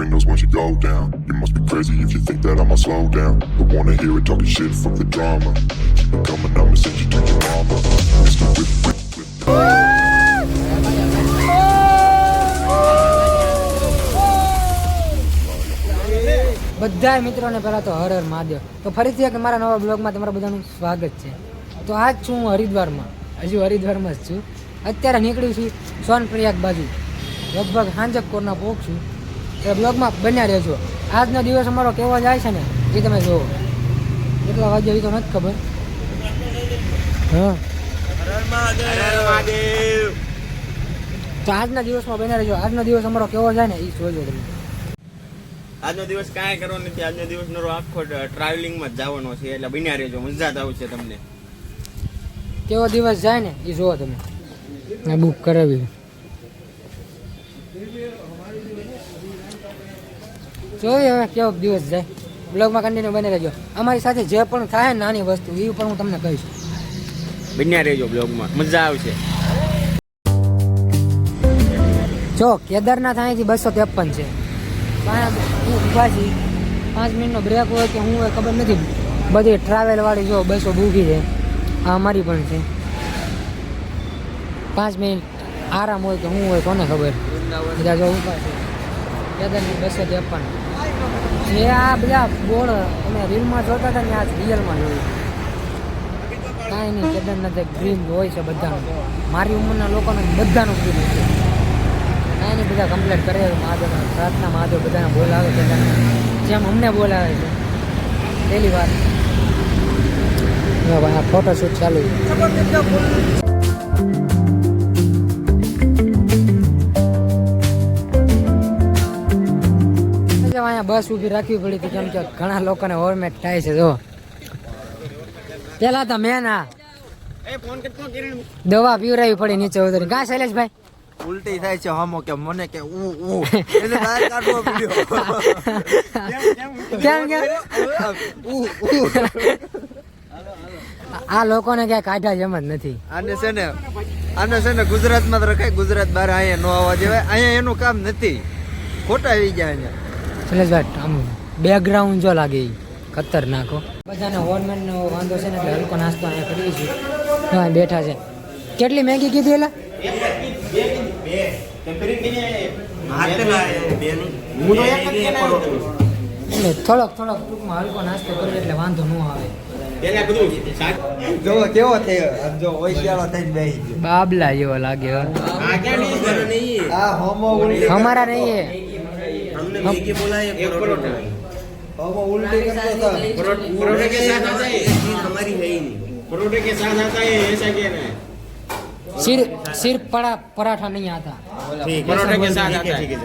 windows once you go down. You must be crazy if you think that I'ma slow down. Don't wanna hear it talking shit, fuck the drama. Keep it coming, I'ma send you to your mama. Mr. Whip. બધા મિત્રોને પહેલાં તો હર હર મહાદેવ. તો ફરીથી એક મારા નવા બ્લોગમાં તમારા બધાનું સ્વાગત છે. તો આજ છું હું હરિદ્વારમાં, હજુ હરિદ્વારમાં જ છું. અત્યારે નીકળ્યું છું સોનપ્રયાગ બાજુ, લગભગ સાંજક કોરના પહોંચશું. તો બ્લોગમાં બન્યા રહેજો. આજનો દિવસ અમારો કેવો જાય છે ને એ તમે જુઓ. કેટલા વાગ્યા એ તો નથી ખબર. હા, તો આજના દિવસમાં બન્યા રહેજો. આજનો દિવસ અમારો કેવો જાય ને એ જોજો તમે. આજનો દિવસ કાંઈ કરવાનો નથી. આજનો દિવસ નો આખો ટ્રાવેલિંગમાં જ જવાનો છે, એટલે બન્યા રહેજો, મજા જ આવશે તમને. કેવો દિવસ જાય ને એ જુઓ તમે. મેં બુક કરાવી. જોઈએ હવે કેવો દિવસ જાય. બ્લોગમાં કન્ટિન્યુ બની રહેજો. અમારી સાથે જે પણ થાય ને નાની વસ્તુ એ પણ હું તમને કહીશ. બન્યા રહેજો બ્લોગમાં, મજા આવશે. જો કેદારનાથ અહીંથી 253 છે. ઊભા છીએ, 5 મિનિટનો બ્રેક હોય કે હું હોય ખબર નથી. બધી ટ્રાવેલ વાળી જો બસો બૂકી છે. આ અમારી પણ છે. 5 મિનિટ આરામ હોય કે હું હોય કોને ખબર. બધા જો ઊભા છે. કેદારનાથ 253 જે આ બધા બોર્ડ તમે રીલમાં જોતા હતા ને આ રિયલમાં જોયું. કાંઈ નહીં, કેદારનાથ એક ડ્રીમ હોય છે બધાનું. મારી ઉંમરના લોકોને બધાનું ડ્રીમ છે. કાંઈ નહીં, બધા કમ્પ્લીટ કરે મહાદેવના પ્રાર્થના. મહાદેવ બધાને બોલાવે કેદારનાથ, જેમ અમને બોલાવે છે પહેલી વાર. આ ફોટોશૂટ ચાલુ છે. અહીંયા બસ ઊભી રાખવી પડી હતી કેમ કે ઘણા લોકોને ઓવરમેટ થાય છે. જો પેલા તો મેં દવા પીવરાવી પડી નીચે ઉતરી. કાં શૈલેષભાઈ ઉલટી થાય છે હમો કે મને કે એને બહાર કાઢવો પડ્યો. કેમ આ લોકોને ક્યાંય કાઢ્યા જેમ જ નથી. આને છે ને ગુજરાતમાં તો રખાય, ગુજરાત બહાર અહીંયા નો આવવા દેવાય. અહીંયા એનું કામ નથી, ખોટા આવી જાય અહીંયા. શૈલેષભાઈ આમ બેકગ્રાઉન્ડ જો લાગે એ ખતરનાકો. બધાને ઓવરમેનનો વાંધો છે ને એટલે હલકો નાસ્તો અહીંયા કરીએ છીએ. હા, બેઠા છે. કેટલી મેગી કીધી એલા? થોડોક ટૂંકમાં હલકો નાસ્તો કરીએ એટલે વાંધો ન આવે. કેવો થયો જો ઓઈશાળો થઈને બેહી ગયો. બાબલા જેવો લાગે. हमारा नहीं है. हमने मैगी बोला है परोठा. हम उल्टे करते था. परोठे के साथ आता है, चीज हमारी है ही नहीं. परोठे के साथ आता है, ऐसा कहना है. सिर्फ पराठा नहीं आता. ठीक, परोठे के साथ आता है. ठीक है.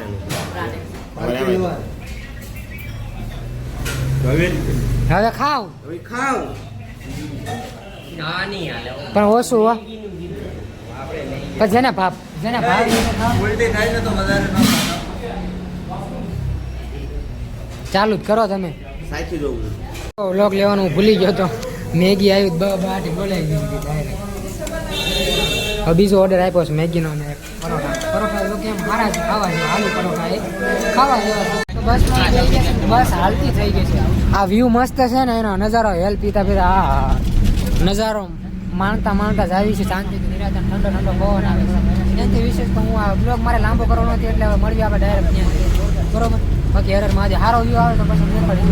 હવે ખાવ પણ ઓછું હો. પણ જેને ભાવ ઉલ્ટી થાય ને તો વધારે ન ચાલુ જ કરો તમે. સાચી જોવું. વ્લોગ લેવાનું ભૂલી ગયો તો મેગી આવી બાટી બોલાવી દીધી ડાયરેક્ટ. હવે બીજો ઓર્ડર આપ્યો છે મેગીનો અને પરોઠા તો કેમ સારા છે ખાવા જેવા. આલુ પરોઠા એ ખાવા જેવા. બસ હાલતી થઈ ગઈ છે. આ વ્યૂ મસ્ત છે ને એનો નજારો હેલ પીતા પીતા આ નજારો માણતા જ આવી છે શાંતિથી નિરાંતે. ઠંડો પવન આવે છે. એનાથી વિશેષ તો હું આ બ્લોગ મારે લાંબો કરવાનો નથી એટલે હવે મળીએ આપણે ડાયરેક્ટ ત્યાં. બરોબર. બાકી હર મહાદેવ. સારો વ્યૂ આવે તો પછી મેં પડી.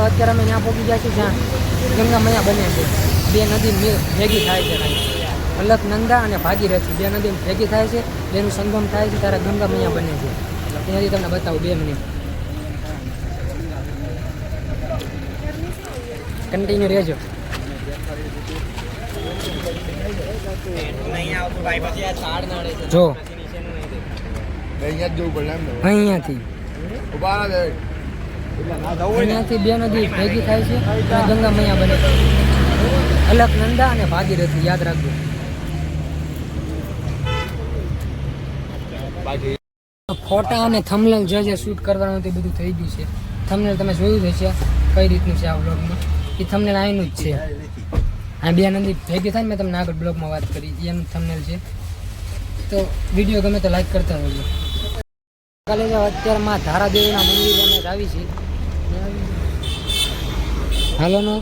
અત્યારે અમે ત્યાં પહોંચી ગયા છીએ જ્યાં ગંગા મૈયા બને છે. બે નદી ભેગી થાય છે. અલકનંદા અને ભાગીરથી બે નદી ભેગી થાય છે. બેનું સંગમ થાય છે ત્યારે ગંગા મૈયા બને છે. ત્યાંથી તમને બતાવું 2 મિનિટ. કન્ટિન્યુ રહેજો. જો અહીંયાથી બે નદી ભેગી થાય છે અને ગંગા મૈયા બને છે. અલકનંદા અને ભાગીરથી યાદ રાખજો. ફોટા અને થંબનેલ જે શૂટ કરવાનું હતું એ બધું થઈ ગયું છે. થંબનેલ તમે જોયું જ હશે કઈ રીતનું છે આ બ્લોગમાં. એ થંબનેલ અહીંનું જ છે. આ બે નંદી ભેગી થાય ને મેં તમને આગળ બ્લોગમાં વાત કરી એનું થંબનેલ છે. તો વિડીયો ગમે તો લાઈક કરતા રહેજો. કાલે અત્યારે માં ધારાદેવીના મંદિર અમે આવી છીએ. હાલો નો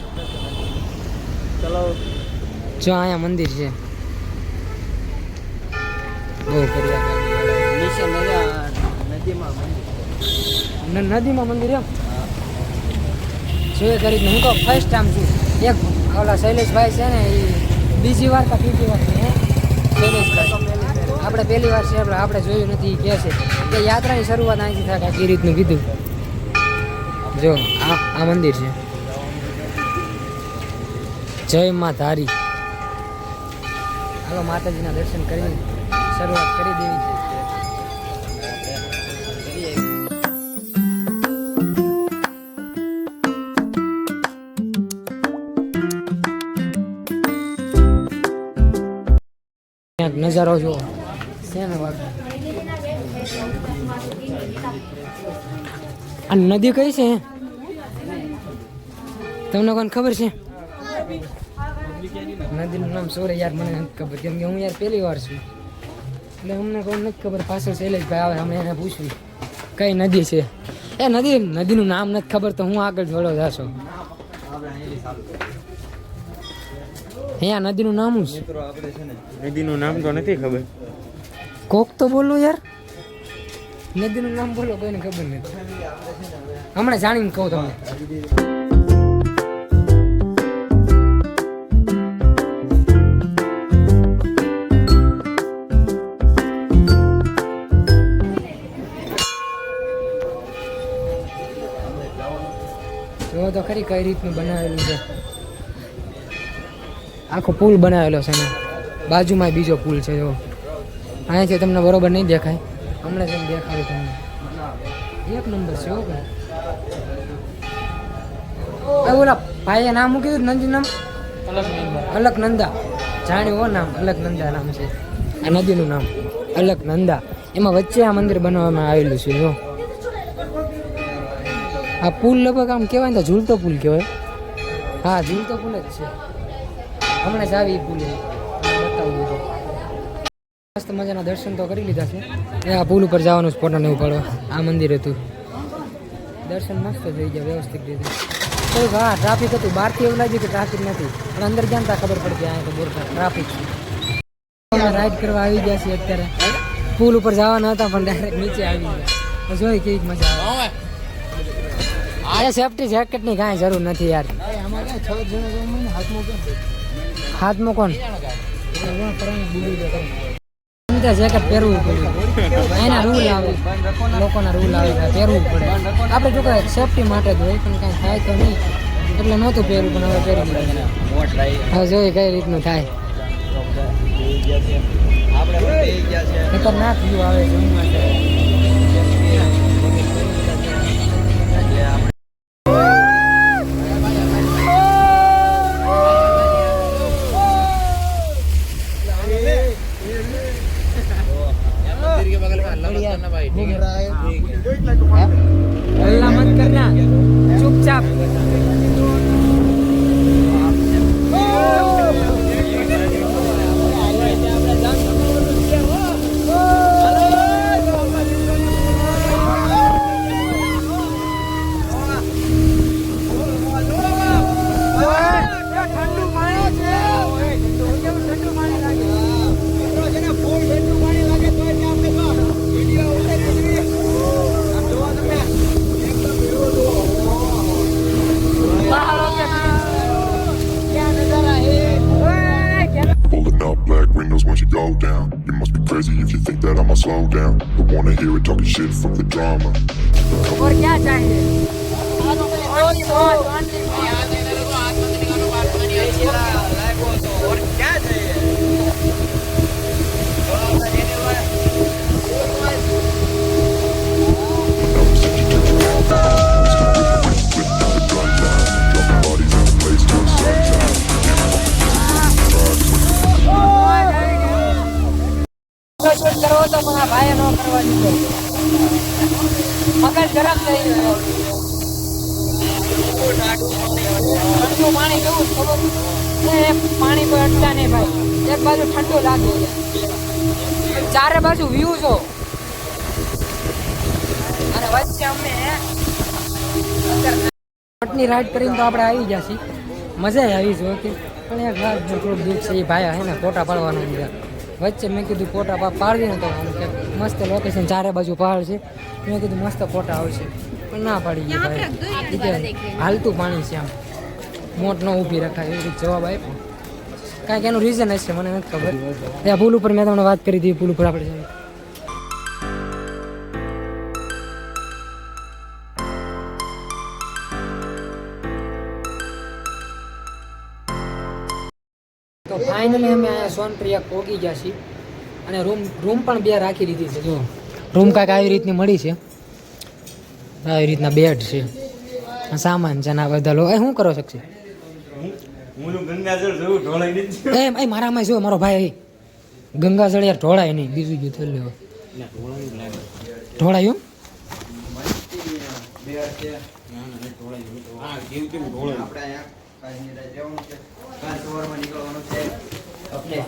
ચલો જો અહીંયા મંદિર છે. બહુ કર્યા નીચે નદીમાં નદીમાં મંદિર એમ જોઈએ કરી હું કહું ફર્સ્ટ ટાઈમ છું. એક ઓલા શૈલેષભાઈ છે ને એ બીજી વાર કા ત્રીજી વાર છે શૈલેષભાઈ આપણે પહેલી વાર છે આપણે જોયું નથી કહે છે કે યાત્રાની શરૂઆત અહીંથી થાય એ રીતનું કીધું. જો આ મંદિર છે જય માં ધારી. હાલો માતાજીના દર્શન કરીને શરૂઆત કરી દેવી છે. ક્યાંક નજારો જો છે ને આ નદી કઈ છે તમને કોને ખબર છે? નદીનું નામ સોરે યાર મને નથી ખબર કેમ કે હું યાર પહેલી વાર છું એટલે અમને કોઈ નથી ખબર. પાછળ શૈલેષભાઈ આવે અમે એને પૂછ્યું કઈ નદી છે એ નદીનું નામ નથી ખબર તો હું આગળ જોડો જાશો. અહીંયા નદીનું નામ શું છે? નદીનું નામ તો નથી ખબર. કોક તો બોલો યાર નદીનું નામ બોલો કોઈને ખબર નથી. હમણાં જાણીને કહું તમને. જો તો ખરી કઈ રીતનું બનાવેલું છે. આખો પુલ બનાવેલો છે ને બાજુમાં બીજો પુલ છે. જો અહીંયાથી તમને બરોબર નહીં દેખાય હમણાં જેમ દેખાડું તમને. એક નંબર છે હો ભાઈ. ઓલા ભાઈએ નામ મૂકી દીધું નદી નામ અલકનંદા. જાણ્યું હો નામ અલકનંદા નામ છે આ નદીનું નામ અલકનંદા. એમાં વચ્ચે આ મંદિર બનાવવામાં આવેલું છે. જો આ પુલ લગભગ આમ કહેવાય ને તો ઝૂલતો પુલ કહેવાય. હા ઝૂલતો પુલ જ છે. હમણાં જ આવી એ પુલ બતાવું તો મસ્ત મજાના દર્શન તો કરી લીધા છે. એ આ પુલ ઉપર જવાનું ફોટો નહીં ઉપાડવા. આ મંદિર હતું દર્શન મસ્ત થઈ ગયા વ્યવસ્થિત રીતે. તો હા ટ્રાફિક હતું બહારથી એવું લાગ્યું કે ટ્રાફિક નથી પણ અંદર જ્યાં ત્યાં ખબર પડતી અહીંયા તો બોરતા ટ્રાફિક છે. રાઈડ કરવા આવી ગયા છીએ અત્યારે. પુલ ઉપર જવાના હતા પણ ડાયરેક્ટ નીચે આવી ગયા. જોઈ કેવી મજા આવે. આ સેફટી જેકેટની કાંઈ જરૂર નથી યાર. હાથમાં કોણ જેકેટ પહેરવું પડે. એના રૂલ આવે લોકોના રૂલ આવે પહેરવું પડે. આપણે જો કાંઈ સેફટી માટે જ હોય પણ કાંઈ થાય તો નહીં એટલે નહોતું પહેરવું પણ હવે પહેરી દીધું. હવે જોઈએ કઈ રીતનું થાય. ખતરનાક વ્યૂ આવે છે. अल्लाह मत करना चुपचाप. Pulling up black windows once you go down. You must be crazy if you think that I'ma slow down. Don't wanna hear it talking shit, fuck the drama. और क्या चाहिए? और क्या चाहिए? કરો તો પણ આ ભાઈએ ન કરવા દીધો. મગજ ગરમ થઈ ગયો. ઠંડુ પાણી કેવું છે ખબર છે? એ પાણી કોઈ અટતા નહીં ભાઈ. એક બાજુ ઠંડુ લાગે છે, ચારે બાજુ વ્યૂ છો, અને વચ્ચે અમને બોટની રાઈડ કરીને તો આપણે આવી ગયા છીએ. મજા આવી છે ઓકે, પણ એક વાત થોડુંક દુઃખ છે, એ ભાઈ હે ને ફોટા પાડવાનું છે. વચ્ચે મેં કીધું ફોટા પાડવી ને તો મસ્ત લોકેશન, ચારે બાજુ પહાડ છે. મેં કીધું મસ્ત ફોટા આવશે, પણ ના પાડી ગઈ ભાઈ. હાલતું પાણી છે, આમ મોટ ન ઊભી રખાય એવી રીતે જવાબ આપ્યો. કાંઈક એનું રીઝન હશે, મને નથી ખબર. એ પુલ ઉપર મેં તમને વાત કરી હતી, પુલ ઉપર આપણે જઈએ. તો ફાઇનલી અમે અહીંયા સોનપ્રિયા પહોંચી ગયા છીએ, અને રૂમ પણ બે રાખી દીધી છે. જો રૂમ કાંઈક આવી રીતની મળી છે, આવી રીતના બેડ છે, સામાન છે ને આ બધા લોકો. શું કરો શકશે? એ મારામાં જો મારો ભાઈ ગંગાજળ યાર ઢોળાય નહીં, બીજું ગયું થઈ લેવો ઢોળાયું.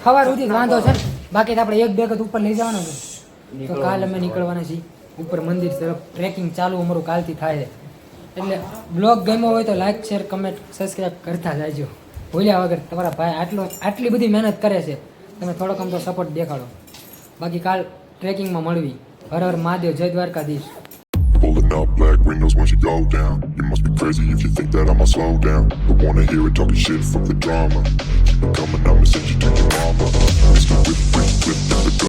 સવાર સુધી વાંધો છે, બાકી તો આપણે એક બે ઉપર લઈ જવાનો છે. તો કાલ અમે નીકળવાના છીએ ઉપર મંદિર તરફ. ટ્રેકિંગ ચાલુ અમારું કાલથી થાય, એટલે બ્લોગ ગમ્યો હોય તો લાઈક શેર કમેન્ટ સબસ્ક્રાઈબ કરતા જાયજો ભૂલ્યા વગર. તમારા ભાઈ આટલી બધી મહેનત કરે છે, તમે થોડોક આમ તો સપોર્ટ દેખાડો. બાકી કાલ ટ્રેકિંગમાં મળવી. હર હર મહાદેવ, જય Dwarkadhish. Pulling up black windows once you go down. You must be crazy if you think that I'ma slow down. Don't wanna hear it talking shit, fuck the drama. Keep it coming, I'ma send you to your mama. Mr. Whip, whip, whip,